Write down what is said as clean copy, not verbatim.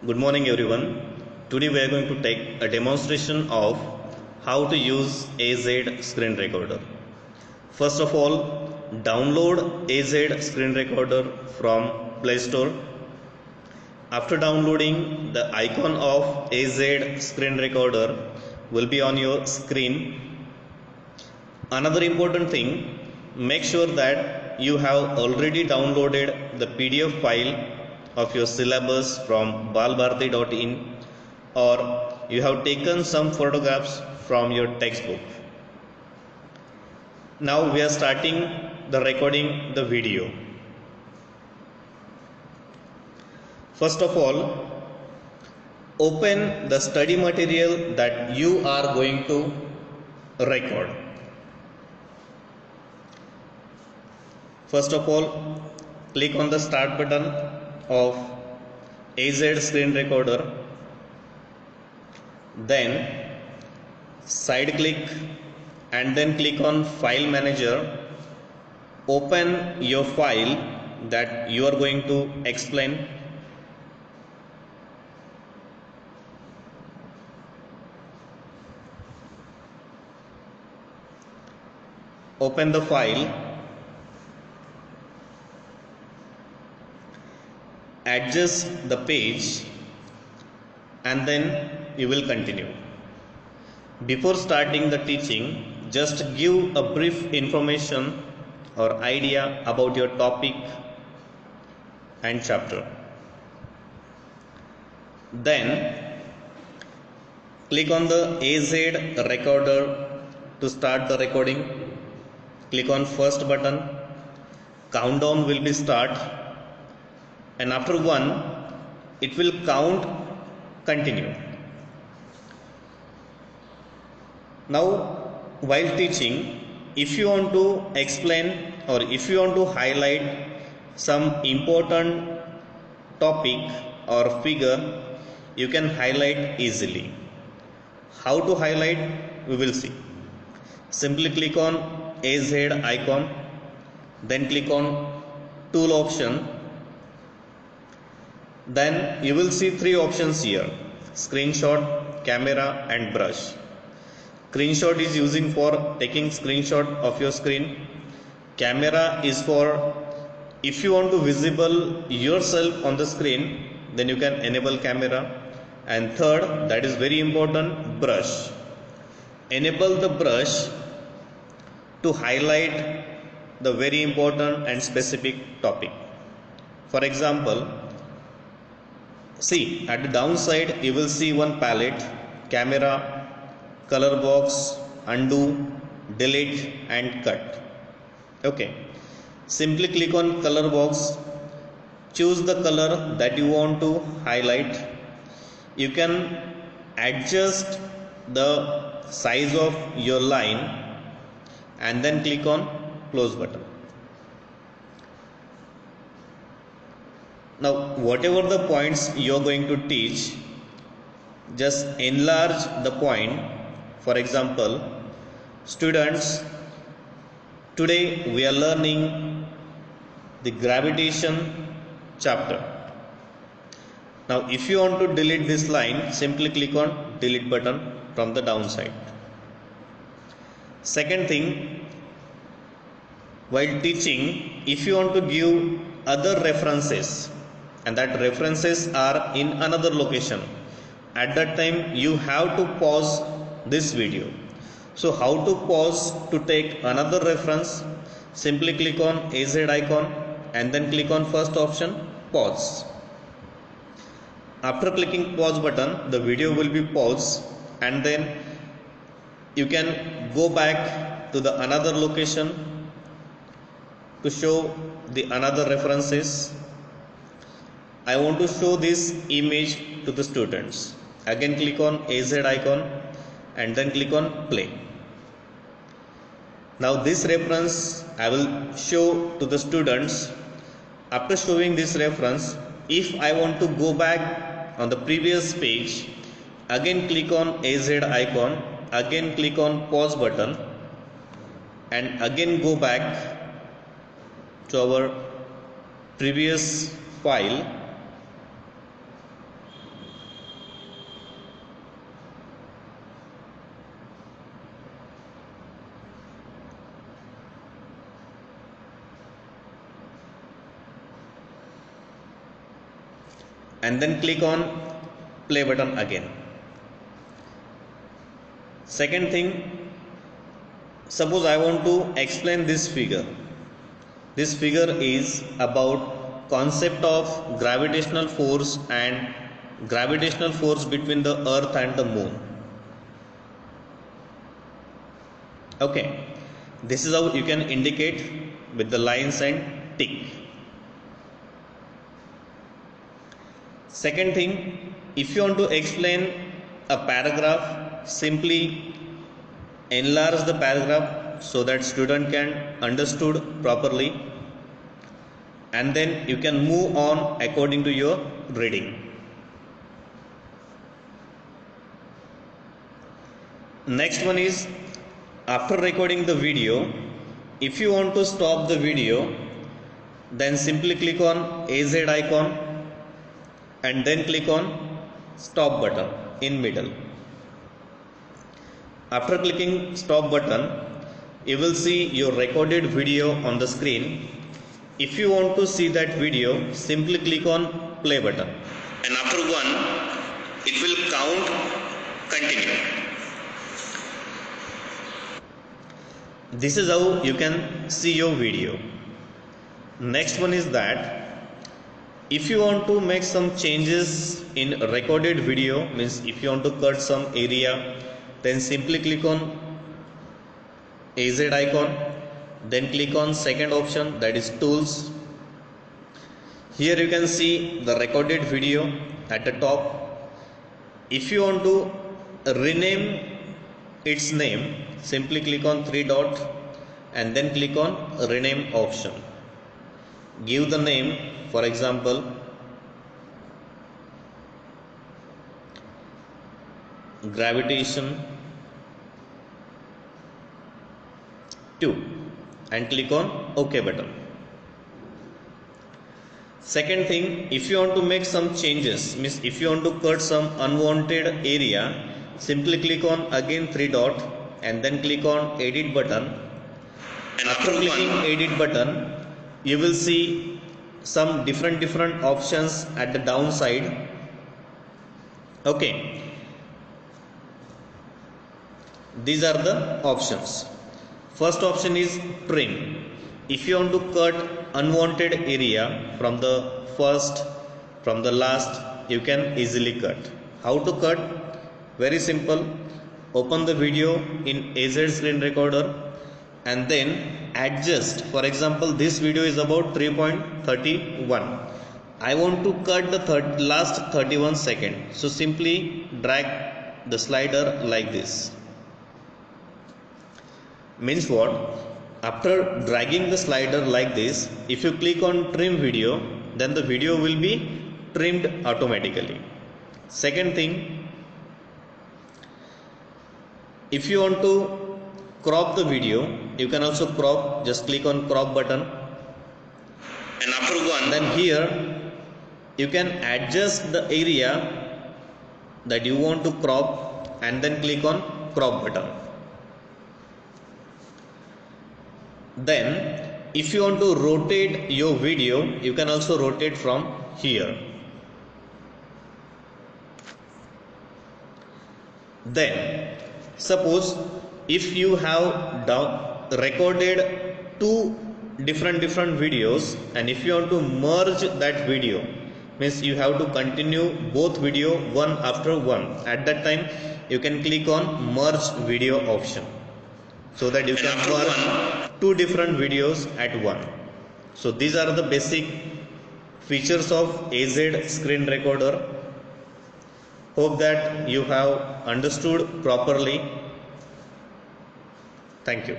Good morning everyone. Today we are going to take a demonstration of how to use AZ screen recorder. First of all, download AZ screen recorder from Play Store. After downloading, the icon of AZ screen recorder will be on your screen. Another important thing, make sure that you have already downloaded the PDF file of your syllabus from balbharati.in or you have taken some photographs from your textbook. Now we are starting the recording the video. First of all, open the study material that you are going to record. First of all, click on the start button of AZ screen recorder. Then side click and then click on file manager. Open your file that you are going to explain. Open the file. Adjust the page and then you will continue. Before starting the teaching, just give a brief information or idea about your topic and chapter. Then click on the AZ recorder to start the recording. Click on first button. Countdown will be start. And after 1, it will count continue. Now while teaching, if you want to explain or if you want to highlight some important topic or figure, you can highlight easily. How to highlight, we will see. Simply click on AZ icon, then click on tool option. Then you will see 3 options here: screenshot, camera and brush. Screenshot is using for taking screenshot of your screen. Camera is for if you want to visible yourself on the screen, then you can enable camera. And third, that is very important, brush. Enable the brush to highlight the very important and specific topic. For example, see at the downside you will see one palette, camera, color box, undo, delete and cut. Okay, simply click on color box, choose the color that you want to highlight. You can adjust the size of your line and then click on close button. Now whatever the points you are going to teach, just enlarge the point. For example, students, today we are learning the gravitation chapter. Now if you want to delete this line, simply click on delete button from the downside. Second thing, while teaching, if you want to give other references and that references are in another location, at that time you have to pause this video. So how to pause to take another reference? Simply click on AZ icon and then click on first option, pause. After clicking pause button, the video will be paused and then you can go back to the another location to show the another references. I want to show this image to the students. Again click on AZ icon and then click on play. Now this reference I will show to the students. After showing this reference, if I want to go back on the previous page, again click on AZ icon, again click on pause button and again go back to our previous file and then click on play button again. Second thing, suppose I want to explain this figure. This figure is about concept of gravitational force and gravitational force between the earth and the moon. Okay, this is how you can indicate with the lines and tick. Second thing, if you want to explain a paragraph, simply enlarge the paragraph so that student can understood properly, and then you can move on according to your reading. Next one is, after recording the video, if you want to stop the video, then simply click on AZ icon and then click on stop button in middle. After clicking stop button, you will see your recorded video on the screen. If you want to see that video, simply click on play button, and after 1 it will count continue. This is how you can see your video. Next one is that if you want to make some changes in recorded video, means if you want to cut some area, then simply click on AZ icon, then click on second option, that is tools. Here you can see the recorded video at the top. If you want to rename its name, simply click on 3 dot and then click on rename option. Give the name, for example gravitation 2, and click on OK button. Second thing, if you want to make some changes, means if you want to cut some unwanted area, simply click on again 3 dot and then click on edit button, and after clicking edit button, you will see some different options at the downside. Okay, these are the options. First option is trim. If you want to cut unwanted area from the first, from the last, you can easily cut. How to cut? Very simple. Open the video in AZ screen recorder and then adjust. For example, this video is about 3.31. I want to cut the last 31 seconds. So simply drag the slider like this. Means what? After dragging the slider like this, if you click on trim video, then the video will be trimmed automatically. Second thing, if you want to crop the video, you can also crop. Just click on crop button, and after 1, then here you can adjust the area that you want to crop and then click on crop button. Then if you want to rotate your video, you can also rotate from here. Then suppose if you have recorded 2 different videos, and if you want to merge that video, means you have to continue both video one after one. At that time you can click on merge video option, so that you can merge 2 different videos at one. So these are the basic features of AZ screen recorder. Hope that you have understood properly. Thank you.